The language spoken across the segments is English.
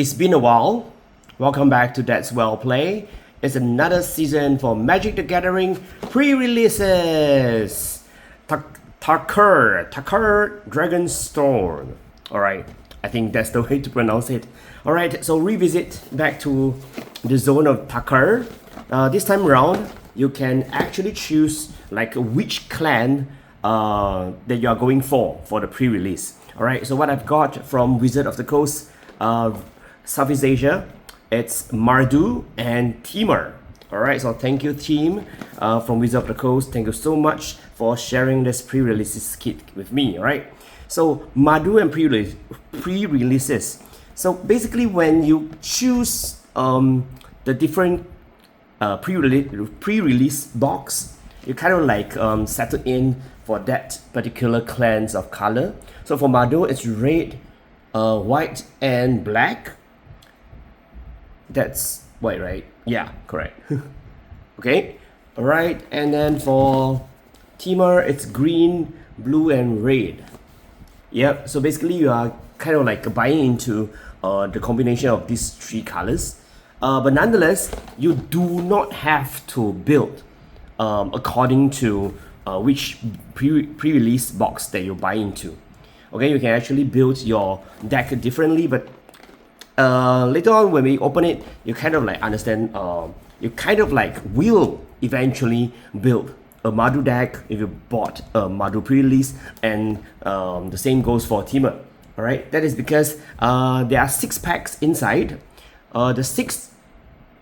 It's been a while. Welcome back to That's Well Play. It's another season for Magic the Gathering pre-releases. Tarkir, Dragonstorm. Alright, I think that's the way to pronounce it. Alright, so revisit back to the zone of Tarkir. This time around, you can actually choose like which clan that you are going for the pre-release. Alright, so what I've got from Wizard of the Coast, Southeast Asia, it's Mardu and Temur. Alright, so thank you team from Wizard of the Coast. Thank you so much for sharing this pre-releases kit with me. Alright, so Mardu and pre-releases. So basically when you choose the different pre-release box, you kind of like settle in for that particular clans of color. So for Mardu, it's red, white and black. That's white, right? Yeah, correct. Okay, alright, and then for Temur, it's green, blue and red. Yep, so basically you are kind of like buying into the combination of these three colors. But nonetheless, you do not have to build according to which pre-release box that you buy into. Okay, you can actually build your deck differently, but later on when we open it, you kind of like understand, you kind of like will eventually build a Mardu deck if you bought a Mardu pre-release, and the same goes for Temur. Alright, that is because there are 6 packs inside. The 6th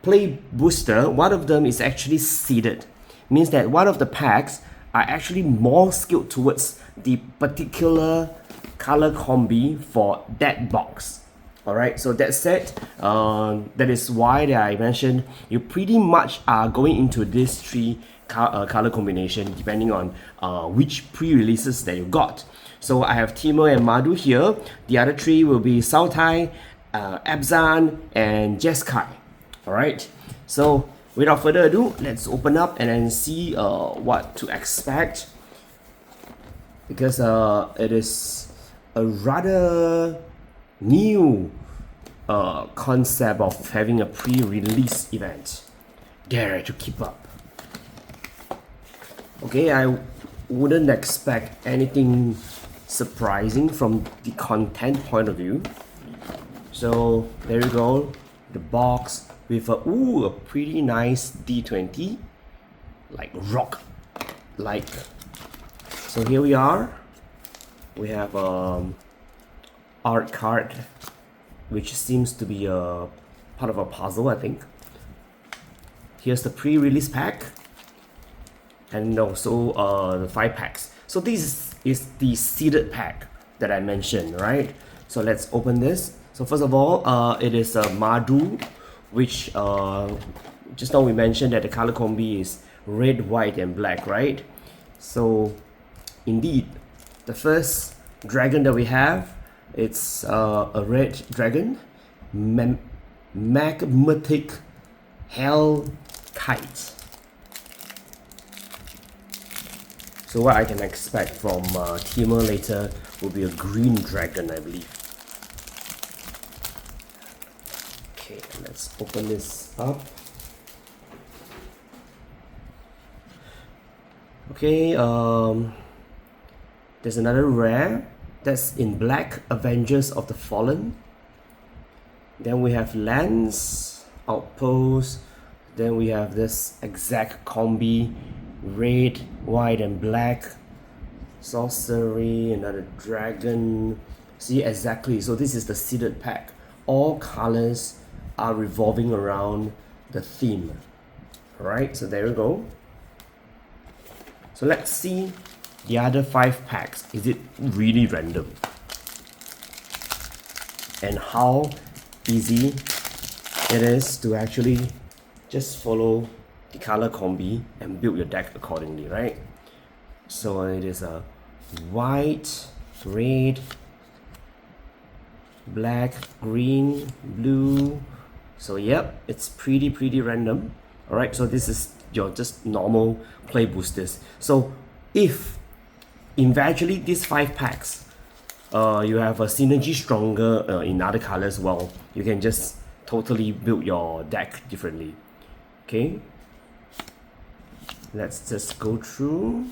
play booster, one of them is actually seeded. Means that one of the packs are actually more skilled towards the particular color combi for that box. Alright, so that said, that is why that I mentioned you pretty much are going into these 3 color combination depending on which pre-releases that you got. So I have Temur and Mardu here. The other 3 will be Sautai, Abzan and Jeskai. Alright, so without further ado, let's open up and then see what to expect, because it is a rather new concept of having a pre-release event. Dare to keep up. Okay, I wouldn't expect anything surprising from the content point of view. So there you go, the box with a pretty nice D20, like rock like. So here we are. We have art card, which seems to be a part of a puzzle, I think. Here's the pre-release pack, and also the 5 packs. So this is the seeded pack that I mentioned, right? So let's open this. So first of all, it is a Mardu, which just now we mentioned that the color combi is red, white and black, right? So indeed, the first dragon that we have, it's a red dragon, magmatic hell kite. So what I can expect from Temur later will be a green dragon, I believe. Okay, let's open this up. Okay, there's another rare that's in black, Avengers of the Fallen. Then we have Lance, Outpost. Then we have this exact combi, red, white and black. Sorcery, another dragon. See, exactly, so this is the seeded pack. All colors are revolving around the theme. Alright, so there we go. So let's see the other 5 packs. Is it really random? And how easy it is to actually just follow the color combi and build your deck accordingly, right? So it is a white, red, black, green, blue. So yep, it's pretty random. Alright, so this is your just normal play boosters. So if eventually these 5 packs you have a synergy stronger in other colors, well, you can just totally build your deck differently. Okay, let's just go through.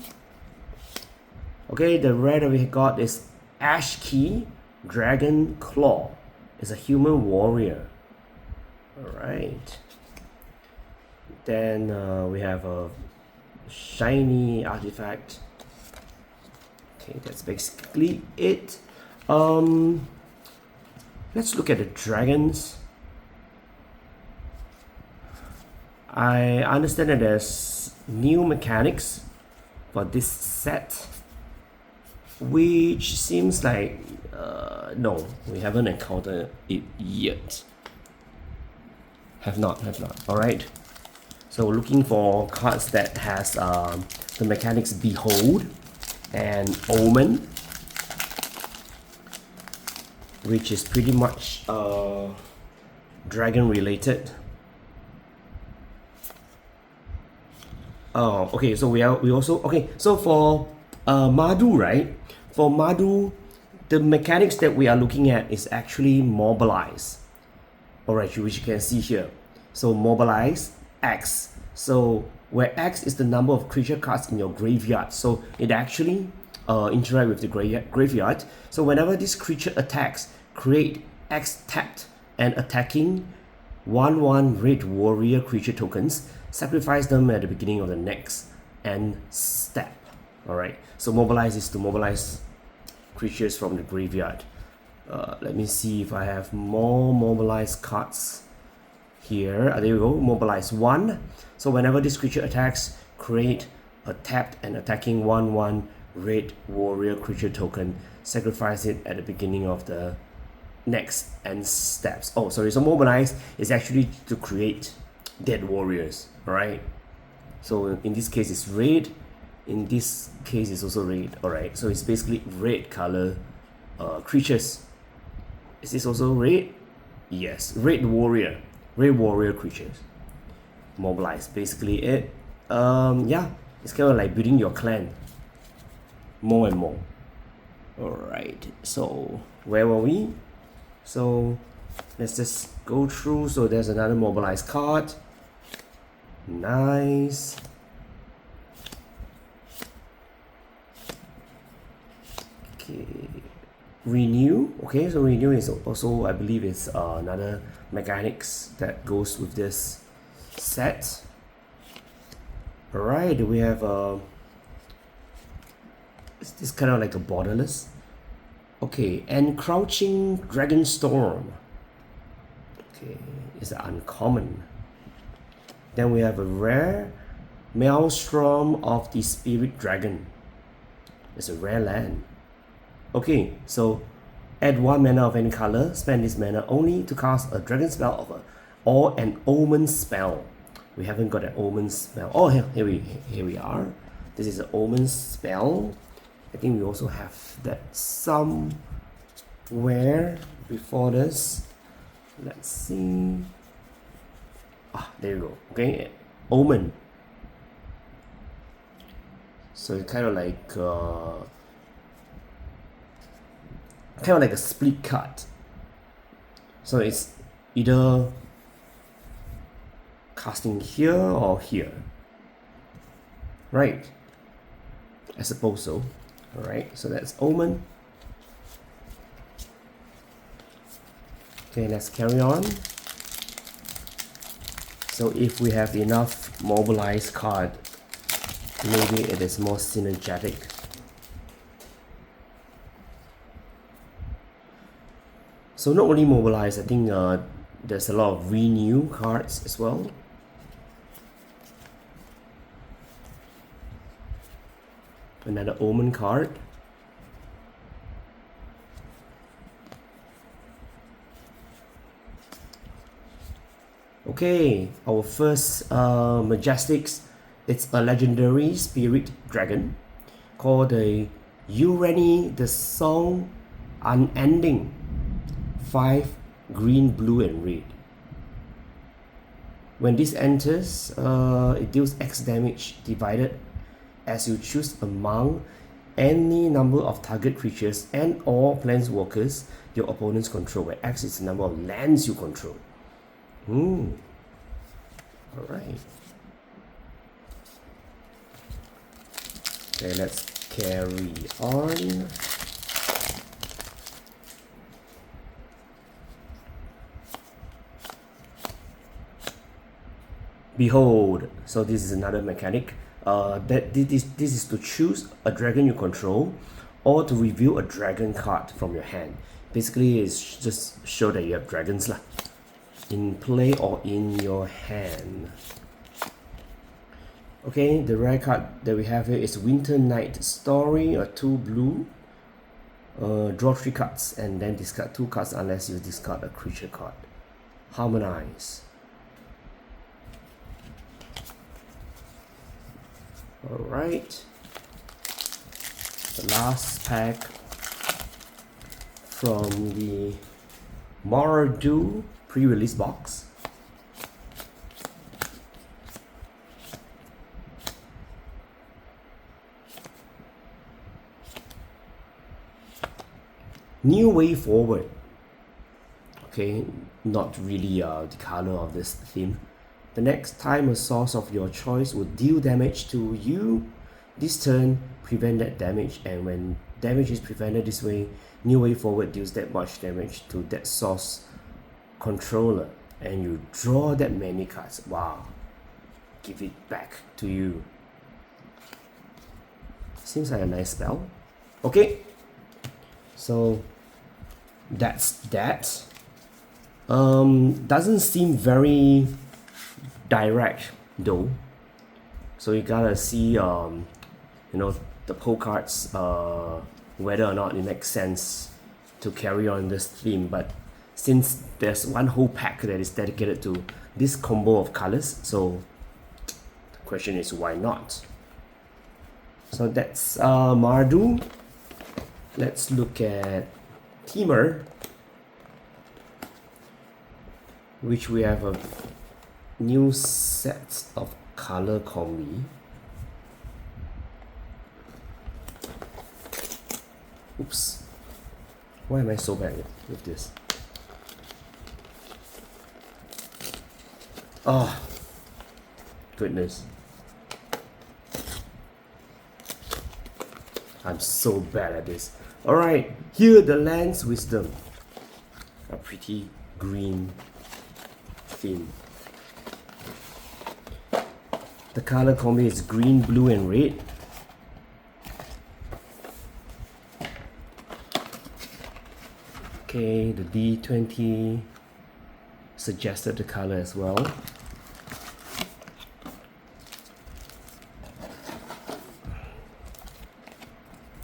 Okay, the rare that we got is Ash Key Dragon Claw. It's a human warrior. Alright. Then we have a shiny artifact. Okay, that's basically it. Let's look at the dragons. I understand that there's new mechanics for this set, which seems like no, we haven't encountered it yet. Have not. Alright. So we're looking for cards that has the mechanics Behold and Omen, which is pretty much dragon related. Oh, okay. So we also okay. So for Mardu, right? For Mardu, the mechanics that we are looking at is actually mobilize. Alright, which you can see here. So mobilize X. So where X is the number of creature cards in your graveyard. So it actually interact with the graveyard. So whenever this creature attacks, create X tapped and attacking 1/1 red warrior creature tokens. Sacrifice them at the beginning of the next end step. Alright. So mobilize is to mobilize creatures from the graveyard. Let me see if I have more mobilized cards here. There we go. Mobilize 1. So whenever this creature attacks, create a tapped and attacking 1/1 red warrior creature token. Sacrifice it at the beginning of the next end steps. Oh, sorry. So mobilize is actually to create dead warriors. Alright. So in this case, it's red. In this case, it's also red. Alright. So it's basically red color creatures. Is this also red? Yes, red warrior creatures. Mobilize, basically it. Yeah, it's kind of like building your clan more and more. Alright, so where were we? So let's just go through. So there's another mobilized card. Nice. Okay. Renew. Okay, so renew is also, I believe, it's another mechanics that goes with this set. Alright, we have is this kind of like a borderless? Okay, and Crouching Dragonstorm. Okay, it's uncommon. Then we have a rare Maelstrom of the Spirit Dragon. It's a rare land. Okay, so add 1 mana of any color, spend this mana only to cast a dragon spell or an omen spell. We haven't got an omen spell. Oh, here we are. This is an omen spell. I think we also have that somewhere before this. Let's see. Ah, there you go. Okay, omen. So it's kind of like a split card. So it's either casting here or here, right? I suppose so. Alright, so that's Omen. Okay, let's carry on. So if we have enough mobilized card, maybe it is more synergetic. So not only mobilize, I think there's a lot of renew cards as well. Another omen card. Okay, our first Majestics, it's a legendary spirit dragon called the Urani the Song Unending. 5 green, blue, and red. When this enters, it deals X damage divided as you choose among any number of target creatures and or planeswalkers your opponents control, where X is the number of lands you control. Alright. Okay, let's carry on. Behold, so this is another mechanic. That this is to choose a dragon you control, or to reveal a dragon card from your hand. Basically, it's just show that you have dragons lah, in play or in your hand. Okay, the rare card that we have here is Winter Night Story, a 2 blue. Draw 3 cards and then discard 2 cards unless you discard a creature card. Harmonize. Alright, the last pack from the Mardu pre-release box. New way forward. Okay, not really the color of this theme. The next time a source of your choice will deal damage to you this turn, prevent that damage, and when damage is prevented this way, New Way Forward deals that much damage to that source controller, and you draw that many cards. Wow, give it back to you. Seems like a nice spell. Okay, so that's that. Doesn't seem very direct though, so you gotta see you know, the pull cards, whether or not it makes sense to carry on this theme. But since there's one whole pack that is dedicated to this combo of colors, so the question is why not. So that's Mardu. Let's look at Temur, which we have a new set of color combi. Oops, why am I so bad with this? Oh goodness, I'm so bad at this. Alright, here the Land's Wisdom, a pretty green theme. The color combi is green, blue and red. Okay, the D20 suggested the color as well.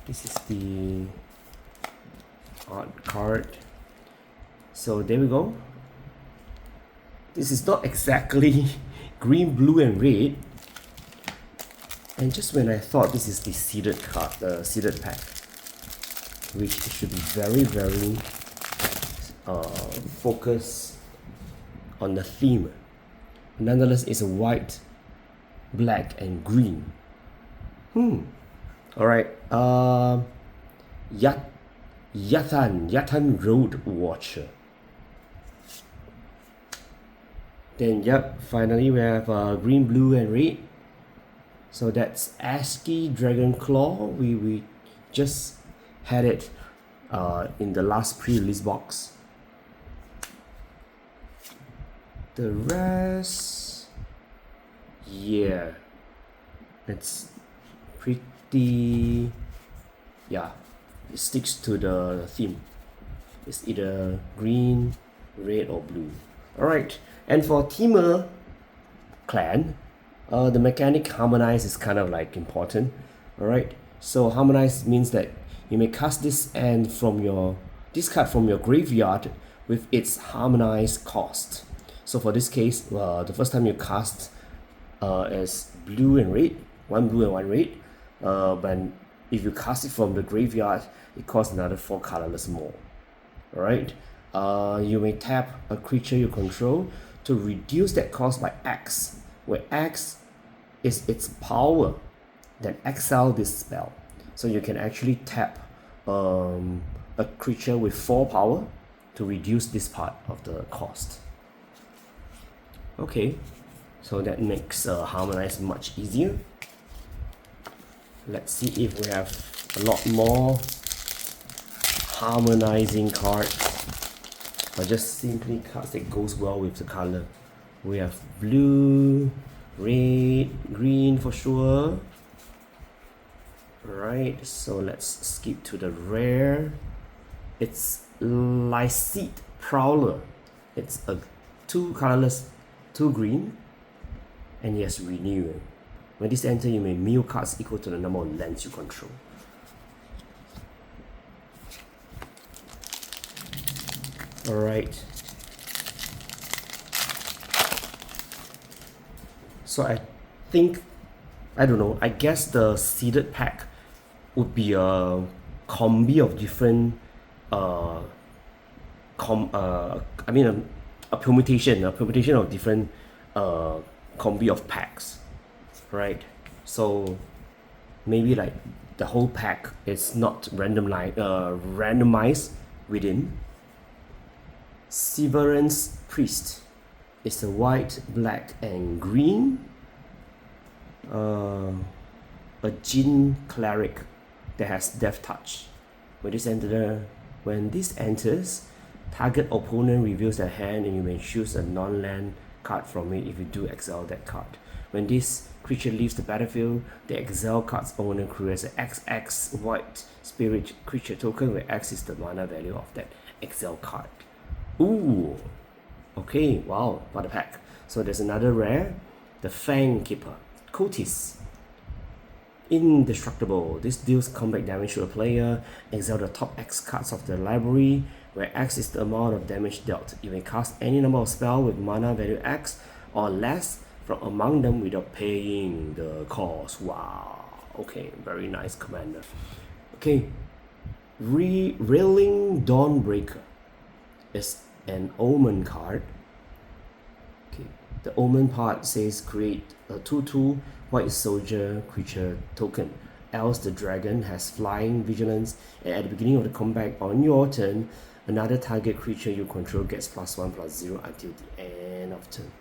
This is the art card. So there we go. This is not exactly green, blue and red. And just when I thought this is the seeded card, the seeded pack, which should be very, very focused on the theme. Nonetheless, it's a white, black and green. Alright, Yatan Road Watcher. Then yep, finally we have green, blue and red. So that's ASCII Dragonclaw. We just had it in the last pre-release box. The rest, yeah, it's pretty, yeah, it sticks to the theme. It's either green, red or blue. Alright, and for Temur clan, the mechanic Harmonize is kind of like important. Alright, so Harmonize means that you may cast this card from your graveyard with its Harmonize cost. So for this case, the first time you cast is blue and red, one blue and one red. But if you cast it from the graveyard, it costs another 4 colorless more. Alright, you may tap a creature you control to reduce that cost by X, where X is its power. Then exile this spell. So you can actually tap a creature with 4 power to reduce this part of the cost. Okay, so that makes harmonize much easier. Let's see if we have a lot more harmonizing cards, or just simply cards that goes well with the color. We have blue, red, green for sure. Right, so let's skip to the rare. It's Lycite Prowler. It's a 2 colorless, 2 green, and yes, renew. When this enters, you may mill cards equal to the number of lands you control. Alright. So I think, I don't know, I guess the seeded pack would be a combi of different I mean a permutation of different combi of packs, right? So maybe like the whole pack is not randomized within. Severance Priest is a white, black, and green. A Jinn Cleric that has Death Touch. When this enters, target opponent reveals their hand and you may choose a non-land card from it if you do exile that card. When this creature leaves the battlefield, the exile card's owner creates an XX white spirit creature token where X is the mana value of that exile card. Ooh, okay, wow, what a pack. So there's another rare, the Fang Keeper, Cultist. Indestructible. This deals combat damage to a player. Exile the top X cards of the library, where X is the amount of damage dealt. You may cast any number of spells with mana value X or less from among them without paying the cost. Wow. Okay, very nice commander. Okay, Railing Dawnbreaker is an Omen card. Okay, the Omen part says create a 2/2 white soldier creature token. Else the dragon has flying vigilance, and at the beginning of the combat on your turn, another target creature you control gets +1/+0 until the end of turn.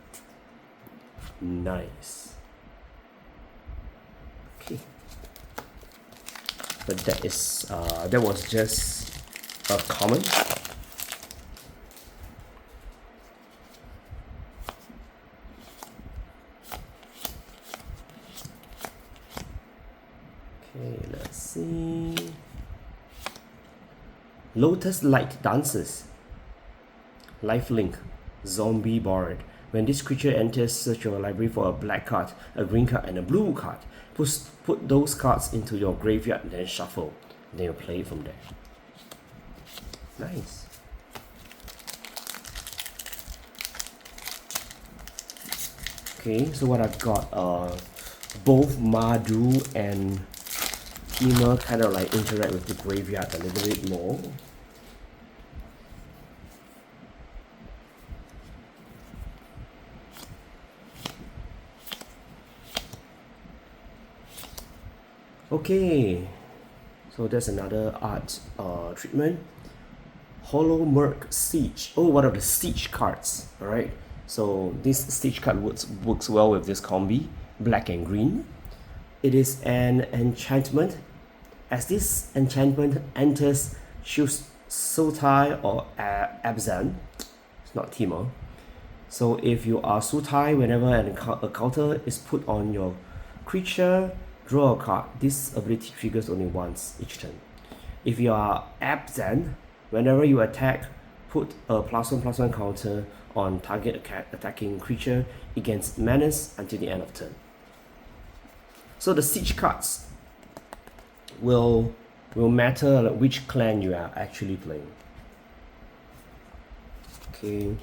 Nice. Okay. But that was just a common. Okay, let's see. Lotus Light Dancers. Lifelink. Zombie Bard. When this creature enters, search your library for a black card, a green card, and a blue card. Put those cards into your graveyard and then shuffle. Then you play it from there. Nice. Okay, so what I've got both Mardu and Temur kind of like interact with the graveyard a little bit more. Okay, so that's another art treatment. Hollow Merc Siege. Oh, one of the Siege cards. Alright, so this Siege card works well with this combi, black and green. It is an enchantment. As this enchantment enters, choose Sultai or Abzan. It's not Temur. So if you are Sultai, whenever a counter is put on your creature, draw a card. This ability triggers only once each turn. If you are Abzan, whenever you attack, put a +1/+1 counter on target attacking creature against menace until the end of turn. So the siege cards will matter like which clan you are actually playing. Okay,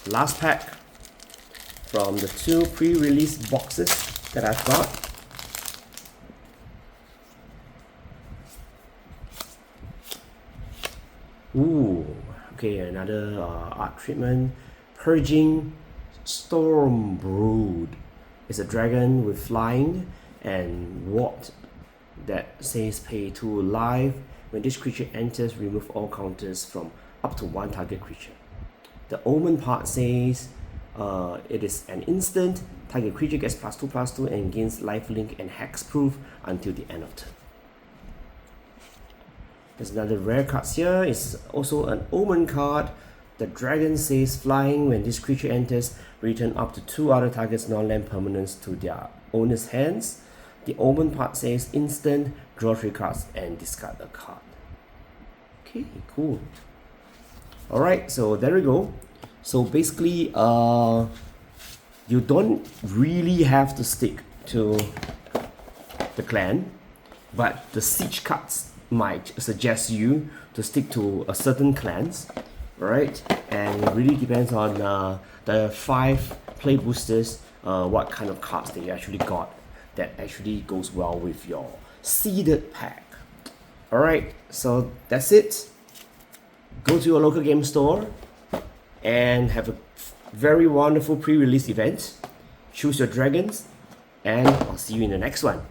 last pack from the 2 pre-release boxes that I've got. Ooh, okay, another art treatment. Purging Stormbrood. It's a dragon with flying and warped that says pay 2 life. When this creature enters, remove all counters from up to 1 target creature. The Omen part says it is an instant. Target creature gets +2/+2 and gains lifelink and hexproof until the end of turn. There's another rare card here. It's also an Omen card. The dragon says flying. When this creature enters, return up to 2 other targets non-land permanents to their owner's hands. The Omen part says instant, draw 3 cards and discard a card. Okay, cool. Alright, so there we go. So basically, you don't really have to stick to the clan, but the siege cards might suggest you to stick to a certain clans, right? And it really depends on the 5 play boosters, what kind of cards they actually got that actually goes well with your seeded pack. Alright, so that's it. Go to your local game store and have a very wonderful pre-release event. Choose your dragons, and I'll see you in the next one.